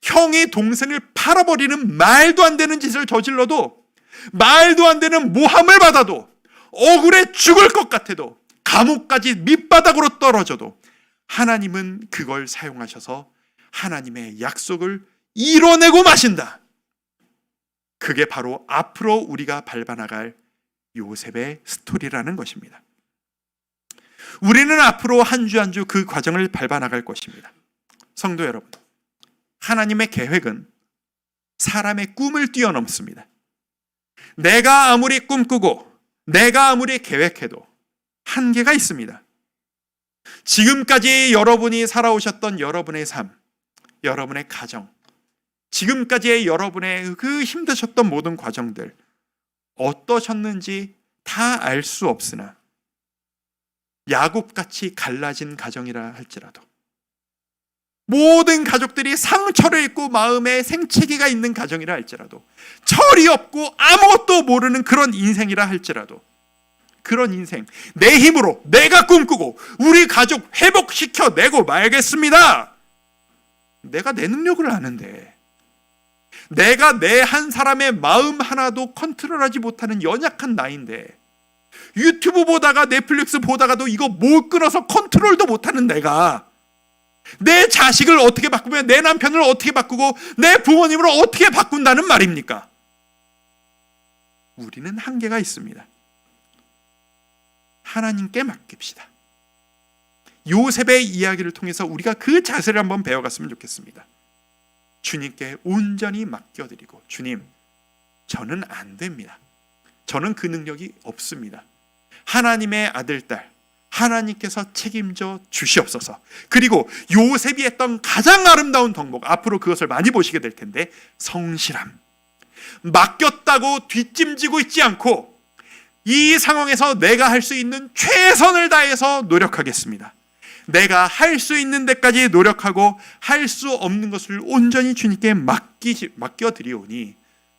Speaker 1: 형이 동생을 팔아버리는 말도 안 되는 짓을 저질러도, 말도 안 되는 모함을 받아도, 억울해 죽을 것 같아도, 감옥까지 밑바닥으로 떨어져도 하나님은 그걸 사용하셔서 하나님의 약속을 이뤄내고 마신다. 그게 바로 앞으로 우리가 밟아나갈 요셉의 스토리라는 것입니다. 우리는 앞으로 한 주 한 주 그 과정을 밟아나갈 것입니다. 성도 여러분, 하나님의 계획은 사람의 꿈을 뛰어넘습니다. 내가 아무리 꿈꾸고 내가 아무리 계획해도 한계가 있습니다. 지금까지 여러분이 살아오셨던 여러분의 삶, 여러분의 가정, 지금까지의 여러분의 그 힘드셨던 모든 과정들 어떠셨는지 다 알 수 없으나, 야곱같이 갈라진 가정이라 할지라도, 모든 가족들이 상처를 입고 마음에 생채기가 있는 가정이라 할지라도, 철이 없고 아무것도 모르는 그런 인생이라 할지라도, 그런 인생, 내 힘으로 내가 꿈꾸고 우리 가족 회복시켜내고 말겠습니다. 내가 내 능력을 아는데, 내가 내 한 사람의 마음 하나도 컨트롤하지 못하는 연약한 나인데, 유튜브 보다가 넷플릭스 보다가도 이거 못 끊어서 컨트롤도 못하는 내가 내 자식을 어떻게 바꾸며 내 남편을 어떻게 바꾸고 내 부모님을 어떻게 바꾼다는 말입니까? 우리는 한계가 있습니다. 하나님께 맡깁시다. 요셉의 이야기를 통해서 우리가 그 자세를 한번 배워갔으면 좋겠습니다. 주님께 온전히 맡겨드리고, 주님, 저는 안 됩니다. 저는 그 능력이 없습니다. 하나님의 아들, 딸, 하나님께서 책임져 주시옵소서. 그리고 요셉이 했던 가장 아름다운 덕목, 앞으로 그것을 많이 보시게 될 텐데, 성실함. 맡겼다고 뒷짐지고 있지 않고 이 상황에서 내가 할 수 있는 최선을 다해서 노력하겠습니다. 내가 할 수 있는 데까지 노력하고 할 수 없는 것을 온전히 주님께 맡겨드리오니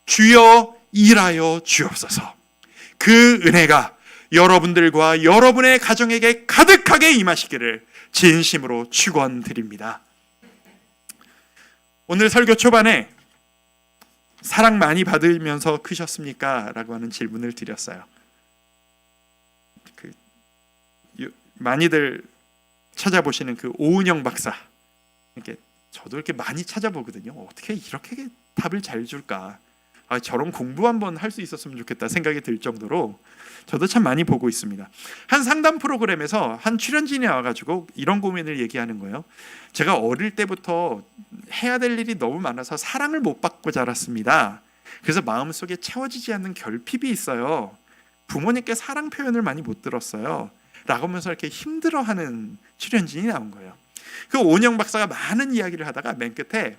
Speaker 1: 주여 일하여 주옵소서. 그 은혜가 여러분들과 여러분의 가정에게 가득하게 임하시기를 진심으로 축원드립니다. 오늘 설교 초반에 사랑 많이 받으면서 크셨습니까? 라고 하는 질문을 드렸어요. 많이들 찾아보시는 그 오은영 박사, 이렇게 저도 이렇게 많이 찾아보거든요. 어떻게 이렇게 답을 잘 줄까? 저런 공부 한번 할 수 있었으면 좋겠다 생각이 들 정도로 저도 참 많이 보고 있습니다. 한 상담 프로그램에서 한 출연진이 와가지고 이런 고민을 얘기하는 거예요. 제가 어릴 때부터 해야 될 일이 너무 많아서 사랑을 못 받고 자랐습니다. 그래서 마음속에 채워지지 않는 결핍이 있어요. 부모님께 사랑 표현을 많이 못 들었어요. 라고 하면서 이렇게 힘들어하는 출연진이 나온 거예요. 그 오은영 박사가 많은 이야기를 하다가 맨 끝에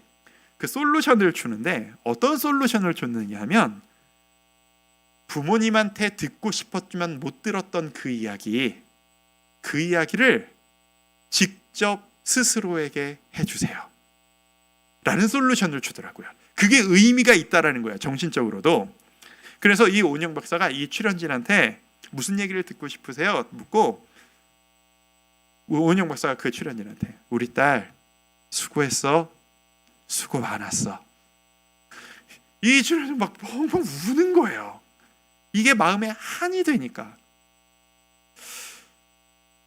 Speaker 1: 그 솔루션을 주는데, 어떤 솔루션을 줬느냐 하면, 부모님한테 듣고 싶었지만 못 들었던 그 이야기를 직접 스스로에게 해주세요 라는 솔루션을 주더라고요. 그게 의미가 있다라는 거예요, 정신적으로도. 그래서 이 오은영 박사가 이 출연진한테 무슨 얘기를 듣고 싶으세요? 묻고, 오은영 박사가 그 출연진한테, 우리 딸 수고했어, 수고 많았어. 이 출연진 막 펑펑 우는 거예요. 이게 마음에 한이 되니까.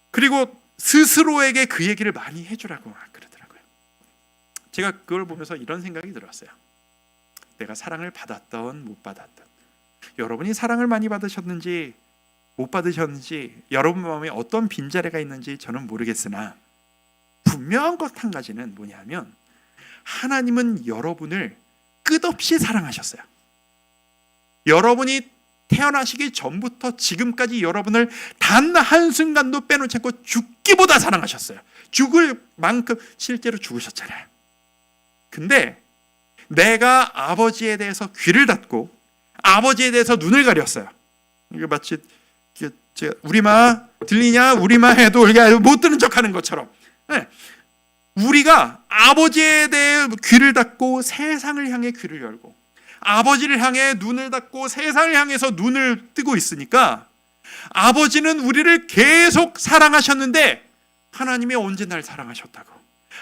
Speaker 1: 그리고 스스로에게 그 얘기를 많이 해주라고 그러더라고요. 제가 그걸 보면서 이런 생각이 들었어요. 내가 사랑을 받았던 못 받았던, 여러분이 사랑을 많이 받으셨는지 못 받으셨는지, 여러분 마음에 어떤 빈자리가 있는지 저는 모르겠으나, 분명한 것 한 가지는 뭐냐면, 하나님은 여러분을 끝없이 사랑하셨어요. 여러분이 태어나시기 전부터 지금까지 여러분을 단 한순간도 빼놓지 않고 죽기보다 사랑하셨어요. 죽을 만큼 실제로 죽으셨잖아요. 근데 내가 아버지에 대해서 귀를 닫고 아버지에 대해서 눈을 가렸어요. 이게 마치 우리마 들리냐? 우리마 해도 못 듣는 척하는 것처럼, 우리가 아버지에 대해 귀를 닫고 세상을 향해 귀를 열고, 아버지를 향해 눈을 닫고 세상을 향해서 눈을 뜨고 있으니까, 아버지는 우리를 계속 사랑하셨는데 하나님이 언제 날 사랑하셨다고,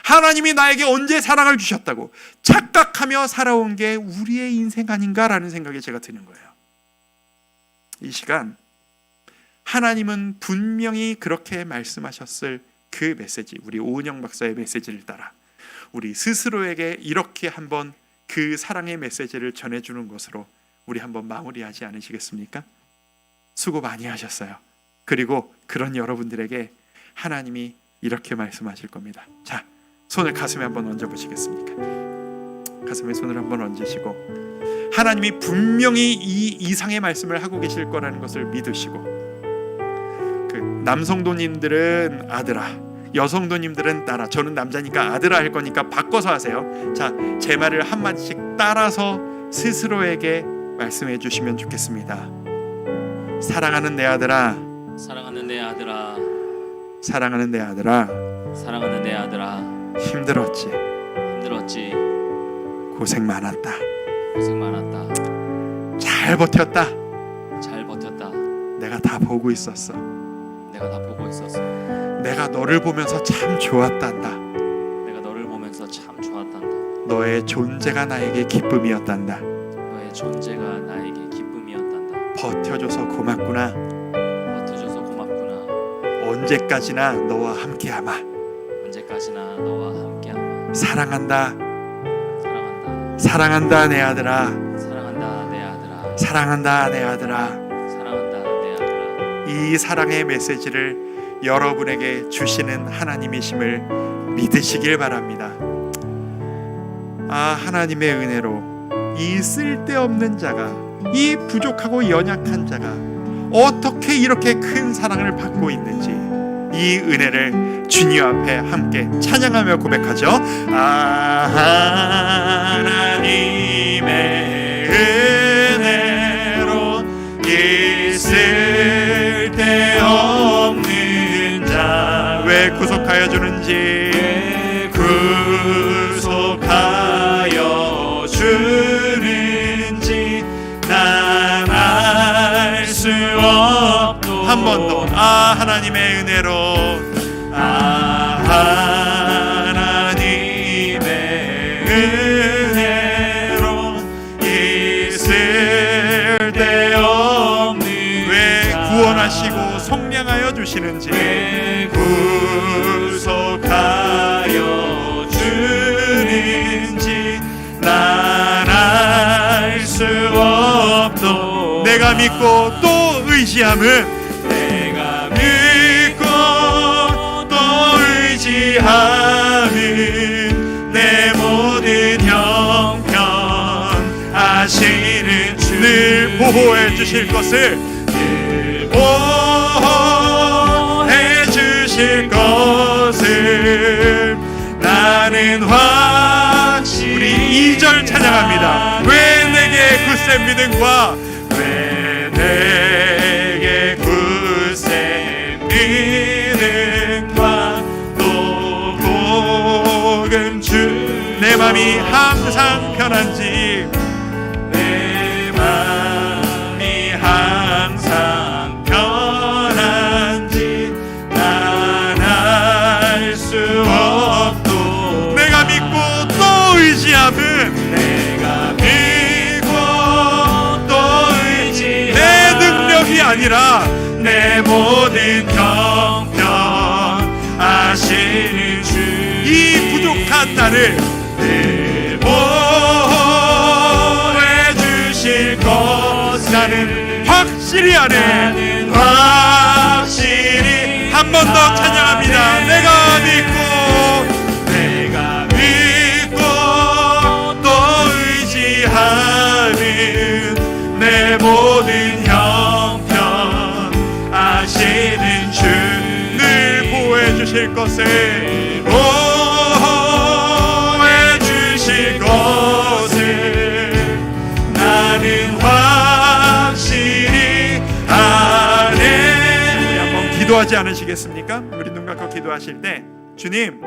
Speaker 1: 하나님이 나에게 언제 사랑을 주셨다고 착각하며 살아온 게 우리의 인생 아닌가라는 생각이 제가 드는 거예요. 이 시간 하나님은 분명히 그렇게 말씀하셨을 그 메시지, 우리 오은영 박사의 메시지를 따라 우리 스스로에게 이렇게 한번 그 사랑의 메시지를 전해주는 것으로 우리 한번 마무리하지 않으시겠습니까? 수고 많이 하셨어요. 그리고 그런 여러분들에게 하나님이 이렇게 말씀하실 겁니다. 자, 손을 가슴에 한번 얹어보시겠습니까? 가슴에 손을 한번 얹으시고 하나님이 분명히 이 이상의 말씀을 하고 계실 거라는 것을 믿으시고, 그 남성도님들은 아들아, 여성도님들은 딸아, 저는 남자니까 아들아 할 거니까 바꿔서 하세요. 자, 제 말을 한마디씩 따라서 스스로에게 말씀해 주시면 좋겠습니다. 사랑하는 내 아들아,
Speaker 2: 사랑하는 내 아들아,
Speaker 1: 사랑하는 내 아들아,
Speaker 2: 사랑하는 내 아들아,
Speaker 1: 힘들었지,
Speaker 2: 힘들었지,
Speaker 1: 고생 많았다,
Speaker 2: 고생 많았다,
Speaker 1: 잘 버텼다,
Speaker 2: 잘 버텼다,
Speaker 1: 내가 다 보고 있었어,
Speaker 2: 내가 다 보고 있었어,
Speaker 1: 내가 너를 보면서 참 좋았단다,
Speaker 2: 내가 너를 보면서 참 좋았단다,
Speaker 1: 너의 존재가 나에게 기쁨이었단다,
Speaker 2: 너의 존재가 나에게 기쁨이었단다,
Speaker 1: 버텨줘서 고맙구나,
Speaker 2: 버텨줘서 고맙구나,
Speaker 1: 언제까지나 너와 함께하마,
Speaker 2: 언제까지나 너와 함께하마,
Speaker 1: 사랑한다,
Speaker 2: 사랑한다,
Speaker 1: 사랑한다 내 아들아,
Speaker 2: 사랑한다 내 아들아,
Speaker 1: 사랑한다 내 아들아.
Speaker 2: 사랑한다 내 아들아.
Speaker 1: 이 사랑의 메시지를 여러분에게 주시는 하나님이심을 믿으시길 바랍니다. 아, 하나님의 은혜로 이 쓸데없는 자가, 이 부족하고 연약한 자가 어떻게 이렇게 큰 사랑을 받고 있는지, 이 은혜를 주님 앞에 함께 찬양하며 고백하죠. 아, 하나님의 은혜로 이 쓸데없는 자 왜 구속하여 주는지,
Speaker 2: 왜
Speaker 1: 구속하여 주는지 난 알 수 없도. 한 번 더. 아, 하나님의 은혜로, 아, 하나님의 은혜로 이 쓸데없는 왜 구원하시고 속량하여 주시는지, 왜 구속하여 주는지 난 알 수 없도. 내가 믿고 또 의지함은, 내가 믿고 또 의지함은 내 모든 형편 아시는 주 늘 보호해 주실 것을, 늘 보호해 주실 것을 나는 확실히. 우리 2절 찬양합니다. 왜 내게 굳센 믿음과, 왜 내게 굳센 믿음과 또 복음 주. 내 맘이 항상 편한지, 내 맘이 항상 편한지 난 알 수 없도. 내가 믿고 또 의지함은, 내가 믿고 또 의지함은 내 능력이 아니라 내 모든 형편 아시는 주. 이 부족한 나를 늘 보호해 주실 것 나는 확실히 아네. 나는 확실히. 한 번 더 찬양합니다. 내가 믿고 또 의지하는 내 모든 형편 아시는 주. 늘 보호해 주실 것을, 보호해 주실 것을 나는 확실히 아네. 우리 한번 기도하지 않으시겠습니까? 우리 눈 감고 기도하실 때, 주님,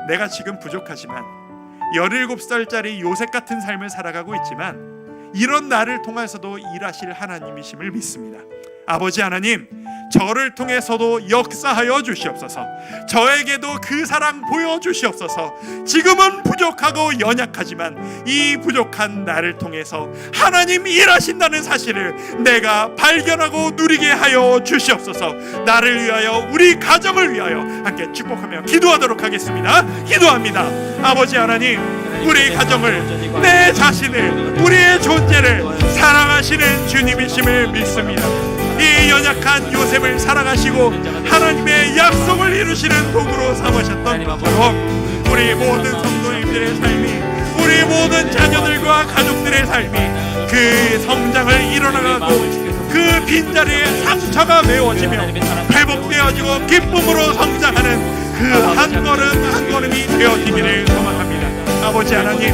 Speaker 1: 내가 지금 부족하지만 17살짜리 요셉 같은 삶을 살아가고 있지만 이런 나를 통해서도 일하실 하나님이심을 믿습니다. 아버지 하나님, 저를 통해서도 역사하여 주시옵소서. 저에게도 그 사랑 보여주시옵소서. 지금은 부족하고 연약하지만 이 부족한 나를 통해서 하나님 일하신다는 사실을 내가 발견하고 누리게 하여 주시옵소서. 나를 위하여, 우리 가정을 위하여 함께 축복하며 기도하도록 하겠습니다. 기도합니다. 아버지 하나님, 우리 가정을, 내 자신을, 우리의 존재를 사랑하시는 주님이심을 믿습니다. 이 연약한 요셉을 사랑하시고 하나님의 약속을 이루시는 도구로 삼으셨던 것처럼 우리 모든 성도님들의 삶이, 우리 모든 자녀들과 가족들의 삶이 그 성장을 이뤄나가고 그 빈자리에 상처가 메워지며 회복되어지고 기쁨으로 성장하는 그 한 걸음 한 걸음이 되어지기를 소망합니다. 아버지 하나님,